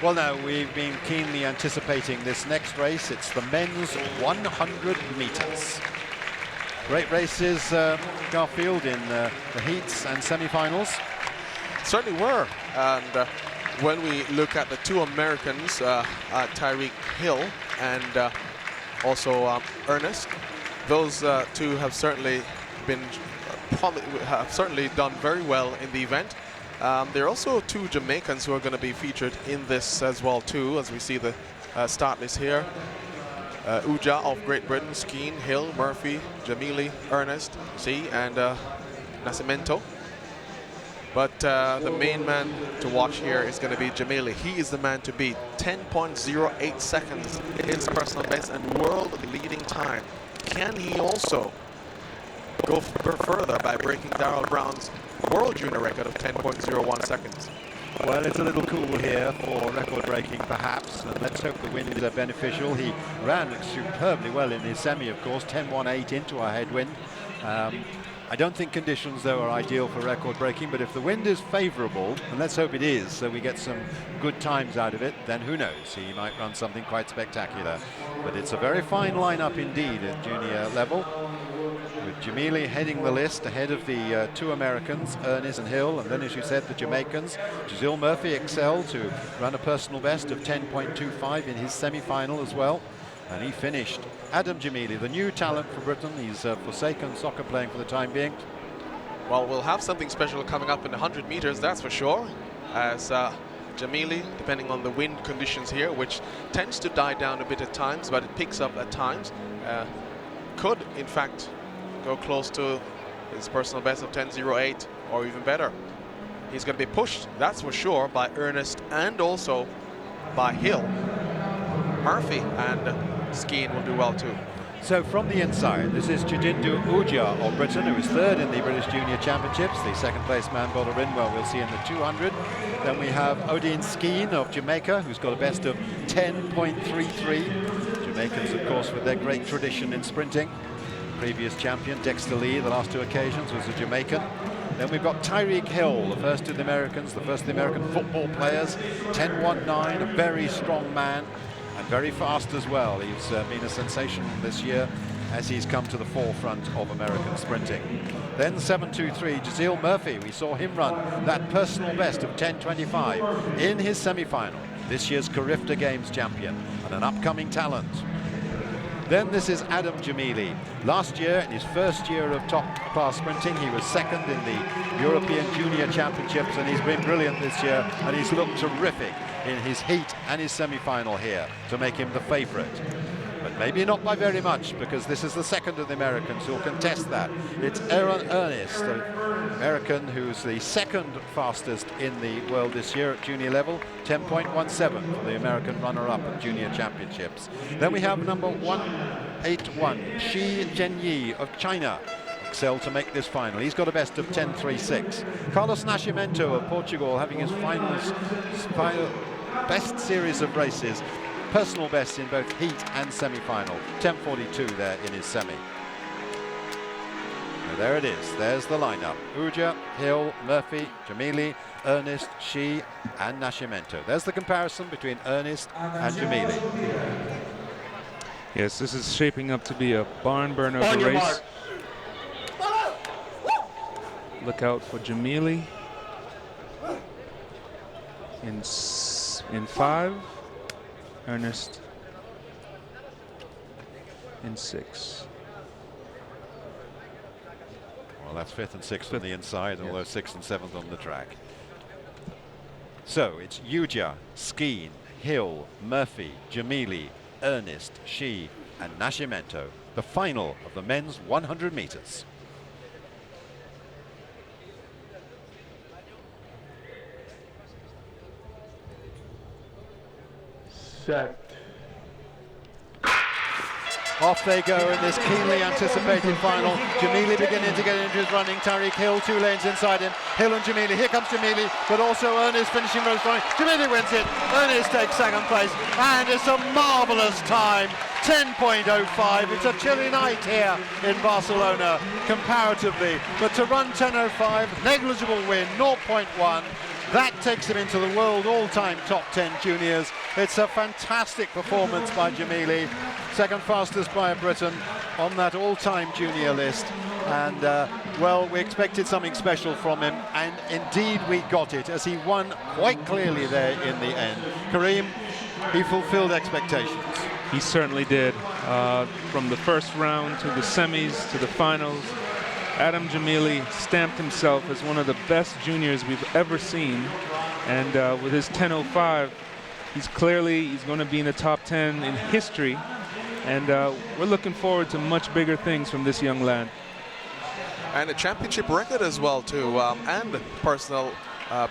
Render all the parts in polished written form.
Well, no, we've been keenly anticipating this next race. It's the men's 100 meters. Great races, Garfield, in the heats and semi-finals. Certainly were. And when we look at the two Americans, Tyreek Hill and also Ernest, those two have certainly been done very well in the event. There are also two Jamaicans who are going to be featured in this as well too, as we see the start list here. Uja of Great Britain, Skeen, Hill, Murphy, Jamili, Ernest, and Nascimento. But the main man to watch here is going to be Jamili. He is the man to beat. 10.08 seconds, his personal best and world-leading time. Can he also go further by breaking Darrell Brown's world junior record of 10.01 seconds? Well, it's a little cool here for record breaking, perhaps, and let's hope the wind is beneficial. He ran superbly well in his semi, of course, 10.18 into a headwind. I don't think conditions, though, are ideal for record breaking, but if the wind is favorable, and let's hope it is, so we get some good times out of it, then who knows, he might run something quite spectacular. But it's a very fine lineup indeed at junior level, with Jamili heading the list ahead of the two Americans, Ernest and Hill, and then, as you said, the Jamaicans. Giselle Murphy excelled to run a personal best of 10.25 in his semi-final as well. And he finished. Adam Jamili, the new talent for Britain. He's forsaken soccer playing for the time being. Well, we'll have something special coming up in 100 meters, that's for sure. As Jamili, depending on the wind conditions here, which tends to die down a bit at times, but it picks up at times, could, in fact, go close to his personal best of 10.08 or even better. He's going to be pushed, that's for sure, by Ernest and also by Hill. Murphy and Skeen will do well too. So from the inside, this is Chidindu Uja of Britain, who is third in the British Junior Championships. The second place man, Bodarinwa, we'll see in the 200. Then we have Odin Skeen of Jamaica, who's got a best of 10.33. Jamaicans, of course, with their great tradition in sprinting. Previous champion, Dexter Lee, the last two occasions, was a Jamaican. Then we've got Tyreek Hill, the first of the Americans, the first of the American football players, 10.19, a very strong man. And very fast as well. He's been a sensation this year as he's come to the forefront of American sprinting. Then 7.23, Giselle Murphy. We saw him run that personal best of 10.25 in his semi-final. This year's Carifta Games champion and an upcoming talent. Then this is Adam Jamili. Last year, in his first year of top-class sprinting, he was second in the European Junior Championships, and he's been brilliant this year, and he's looked terrific in his heat and his semi-final here to make him the favourite. But maybe not by very much, because this is the second of the Americans who will contest that. It's Aaron Ernest, the American who's the second fastest in the world this year at junior level, 10.17 for the American runner-up at junior championships. Then we have number 181, Shi Zhenyi of China. Excelled to make this final. He's got a best of 10.36. Carlos Nascimento of Portugal having his best series of races. Personal best in both heat and semi-final. 10.42 there in his semi. So there it is. There's the lineup. Uja, Hill, Murphy, Jamili, Ernest, Shi and Nascimento. There's the comparison between Ernest and Jamili. Yes, this is shaping up to be a barn burner of a race. Look out for Jamili in 5, Ernest in 6. Well, that's 5th and 6th on the inside, although 6th and 7th on the track. So it's Uja, Skeen, Hill, Murphy, Jamili, Ernest, Shi and Nascimento, the final of the men's 100 meters. Set. Off they go in this keenly anticipated final. Jamili beginning to get into his running. Tyreek Hill, 2 lanes inside him. Hill and Jamili. Here comes Jamili, but also Ernest finishing very strong. Jamili wins it. Ernest takes second place, and it's a marvelous time. 10.05. It's a chilly night here in Barcelona comparatively, but to run 10.05, negligible win, 0.1. That takes him into the world all-time top 10 juniors. It's a fantastic performance by Jamili, second fastest by a Briton on that all-time junior list. And well, we expected something special from him, and indeed we got it, as he won quite clearly there in the end. Kareem, he fulfilled expectations. He certainly did. From the first round to the semis to the finals, Adam Jamili stamped himself as one of the best juniors we've ever seen. And with his 10.05, he's going to be in the top 10 in history. And we're looking forward to much bigger things from this young lad. And a championship record as well too, and personal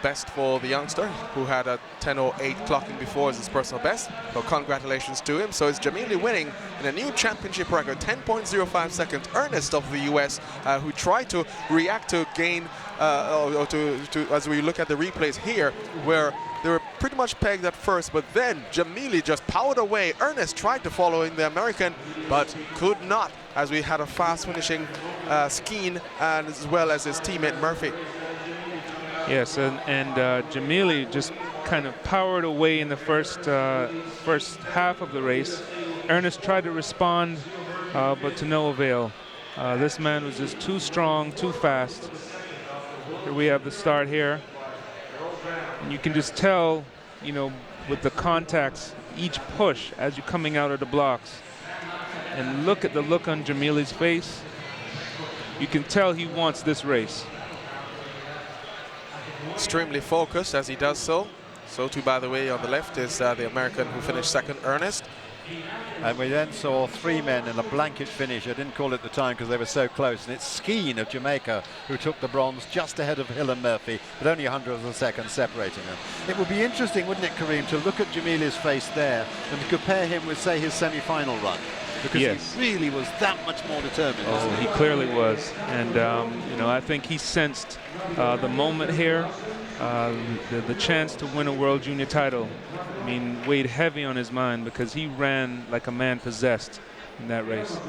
best for the youngster, who had a 10.08 clocking before as his personal best. So congratulations to him. So it's Jamili winning in a new championship record, 10.05 seconds. Ernest of the US, who tried to react to gain, as we look at the replays here, where they were pretty much pegged at first, but then Jamili just powered away. Ernest tried to follow in the American, but could not, as we had a fast finishing Skeen, and as well as his teammate Murphy. Yes, and Jamili just kind of powered away in the first half of the race. Ernest tried to respond, but to no avail. This man was just too strong, too fast. Here we have the start here. And you can just tell, you know, with the contacts, each push as you're coming out of the blocks. And look at the look on Jamili's face. You can tell he wants this race. Extremely focused as he does so. So too, by the way, on the left is the American who finished second, Ernest. And we then saw three men in a blanket finish. I didn't call it the time because they were so close. And it's Skeen of Jamaica who took the bronze just ahead of Hill and Murphy, but only 100th of a second separating them. It would be interesting, wouldn't it, Kareem, to look at Jamili's face there and to compare him with, say, his semi-final run. Because yes, he really was that much more determined. Oh, he clearly was. And, you know, I think he sensed the moment here, the chance to win a World Junior title. I mean, weighed heavy on his mind because he ran like a man possessed in that race.